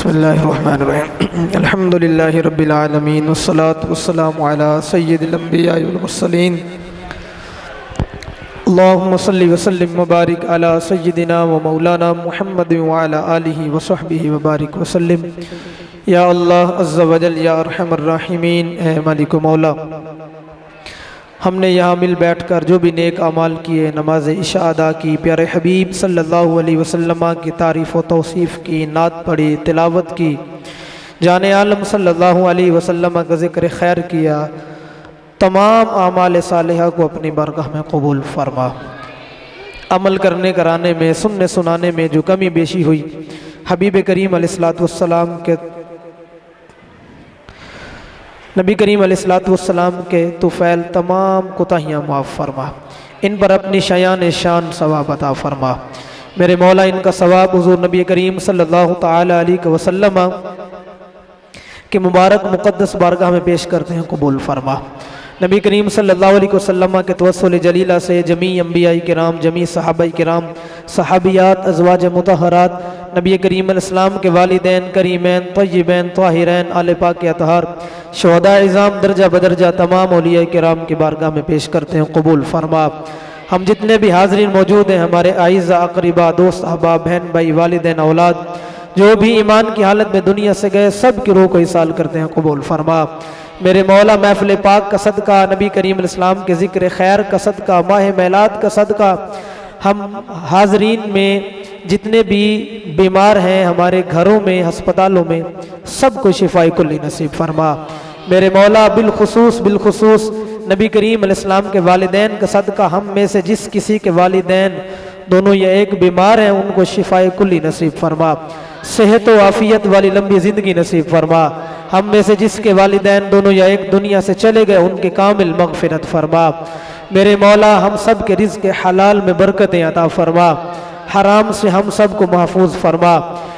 بسم اللہ الرحمن الرحیم الحمد للہ رب العالمین والصلاة والسلام علی سید الانبیاء والمرسلین اللہم صلی وسلم مبارک علی سیدنا و مولانا محمد وعلی آلہ وصحبہ وبارک وسلم۔ یا اللہ عز و جل یا ارحم الراحمین، اے مالک و مولا، ہم نے یہاں مل بیٹھ کر جو بھی نیک اعمال کیے، نماز عشاء ادا کی، پیارے حبیب صلی اللہ علیہ وسلم کی تعریف و توصیف کی، نعت پڑھی، تلاوت کی، جان عالم صلی اللہ علیہ وسلم کا ذکر خیر کیا، تمام اعمال صالحہ کو اپنی بارگاہ میں قبول فرما۔ عمل کرنے کرانے میں، سننے سنانے میں جو کمی بیشی ہوئی، حبیب کریم علیہ السلام کے نبی کریم علیہ السلام کے طفیل تمام کوتاہیاں معاف فرما، ان پر اپنی شایان شان ثواب عطا فرما۔ میرے مولا ان کا ثواب حضور نبی کریم صلی اللہ تعالی علیہ وسلم کے مبارک مقدس بارگاہ میں پیش کرتے ہیں، قبول فرما۔ نبی کریم صلی اللہ علیہ وسلم کے توسل جلیلہ سے جمیع انبیاء کرام، جمیع صحابہ کرام، صحابیات، ازواج مطہرات، نبی کریم علیہ السلام کے والدین کریمین طیبین طاہرین، آل پاک اطہار، شہداء عظام درجہ بدرجہ تمام اولیاء کرام کی بارگاہ میں پیش کرتے ہیں، قبول فرما۔ ہم جتنے بھی حاضرین موجود ہیں، ہمارے اعزاء اقرباء، دوست احباب، بہن بھائی، والدین، اولاد، جو بھی ایمان کی حالت میں دنیا سے گئے، سب کی روح کو ایصال کرتے ہیں، قبول فرما۔ میرے مولا محفل پاک کا صدقہ، نبی کریم علیہ السلام کے ذکر خیر کا صدقہ، ماہ میلاد کا صدقہ، ہم حاضرین میں جتنے بھی بیمار ہیں ہمارے گھروں میں، ہسپتالوں میں، سب کو شفاء کلی نصیب فرما۔ میرے مولا بالخصوص نبی کریم علیہ السلام کے والدین کا صدقہ، ہم میں سے جس کسی کے والدین دونوں یا ایک بیمار ہیں، ان کو شفاء کلی نصیب فرما، صحت و عافیت والی لمبی زندگی نصیب فرما۔ ہم میں سے جس کے والدین دونوں یا ایک دنیا سے چلے گئے، ان کے کامل مغفرت فرما۔ میرے مولا ہم سب کے رزق حلال میں برکتیں عطا فرما، حرام سے ہم سب کو محفوظ فرما۔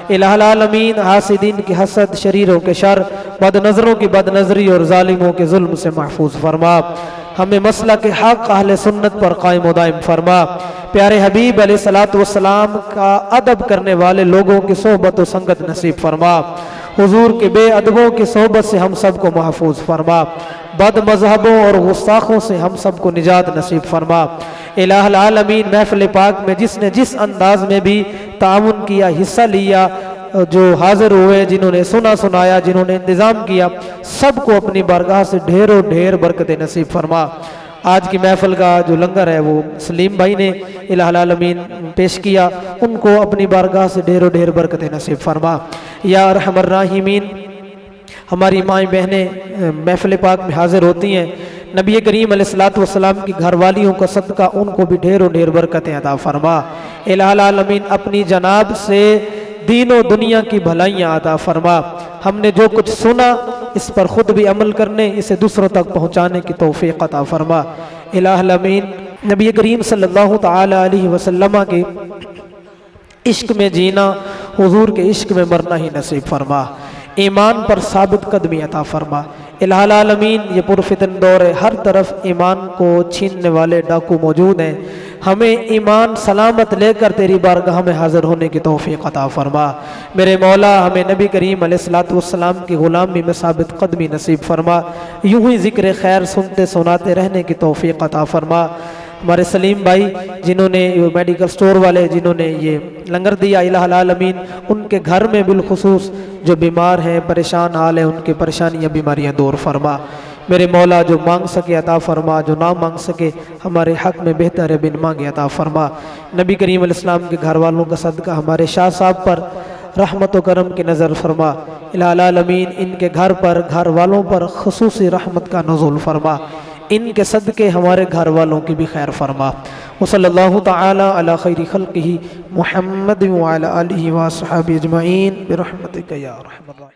الہ العالمین حاسدین کی حسد، شریروں کے شر، بد نظروں کی بد نظری اور ظالموں کے ظلم سے محفوظ فرما۔ ہمیں مسلک حق اہل سنت پر قائم و دائم فرما۔ پیارے حبیب علیہ السلام کا ادب کرنے والے لوگوں کی صحبت و سنگت نصیب فرما۔ حضور کے بے ادبوں کی صحبت سے ہم سب کو محفوظ فرما۔ بد مذہبوں اور گستاخوں سے ہم سب کو نجات نصیب فرما۔ الہ العالمین محفل پاک میں جس نے جس انداز میں بھی تعاون کیا، حصہ لیا، جو حاضر ہوئے، جنہوں نے سنا سنایا، جنہوں نے انتظام کیا، سب کو اپنی بارگاہ سے ڈھیروں ڈھیر برکتیں نصیب فرما۔ آج کی محفل کا جو لنگر ہے وہ سلیم بھائی نے الہ العالمین پیش کیا، ان کو اپنی بارگاہ سے ڈھیروں ڈھیر برکتیں نصیب فرما۔ یا ارحم الراحمین، ہماری مائیں بہنیں محفل پاک میں حاضر ہوتی ہیں، نبی کریم علیہ السلام کی گھر والیوں کا صدقہ، ان کو بھی ڈھیروں ڈھیر برکتیں عطا فرما۔ الہ العالمین اپنی جناب سے دین و دنیا کی بھلائیاں عطا فرما۔ ہم نے جو کچھ سنا، اس پر خود بھی عمل کرنے، اسے دوسروں تک پہنچانے کی توفیق عطا فرما۔ الہ العالمین نبی کریم صلی اللہ تعالی علیہ وسلم کے عشق میں جینا، حضور کے عشق میں مرنا ہی نصیب فرما۔ ایمان پر ثابت قدمی عطا فرما۔ الہ العالمین یہ پرفتن دور ہے، ہر طرف ایمان کو چھیننے والے ڈاکو موجود ہیں، ہمیں ایمان سلامت لے کر تیری بارگاہ میں حاضر ہونے کی توفیق عطا فرما۔ میرے مولا ہمیں نبی کریم علیہ السلام کی غلامی میں ثابت قدمی نصیب فرما، یوں ہی ذکر خیر سنتے سناتے رہنے کی توفیق عطا فرما۔ ہمارے سلیم بھائی جنہوں نے میڈیکل سٹور والے جنہوں نے یہ لنگر دیا، الہ العالمین ان کے گھر میں بالخصوص جو بیمار ہیں، پریشان حال ہیں، ان کی پریشانیاں بیماریاں دور فرما۔ میرے مولا جو مانگ سکے عطا فرما، جو نہ مانگ سکے ہمارے حق میں بہتر ہے بن مانگے عطا فرما۔ نبی کریم علیہ السلام کے گھر والوں کا صدقہ ہمارے شاہ صاحب پر رحمت و کرم کی نظر فرما۔ الہ العالمین ان کے گھر پر، گھر والوں پر خصوصی رحمت کا نزول فرما، ان کے صدقے ہمارے گھر والوں کی بھی خیر فرما۔ وصلی اللہ تعالی علی خیر خلقہ محمد وعلی آلہ وصحبہ اجمعین برحمتک یا ارحم الراحمین۔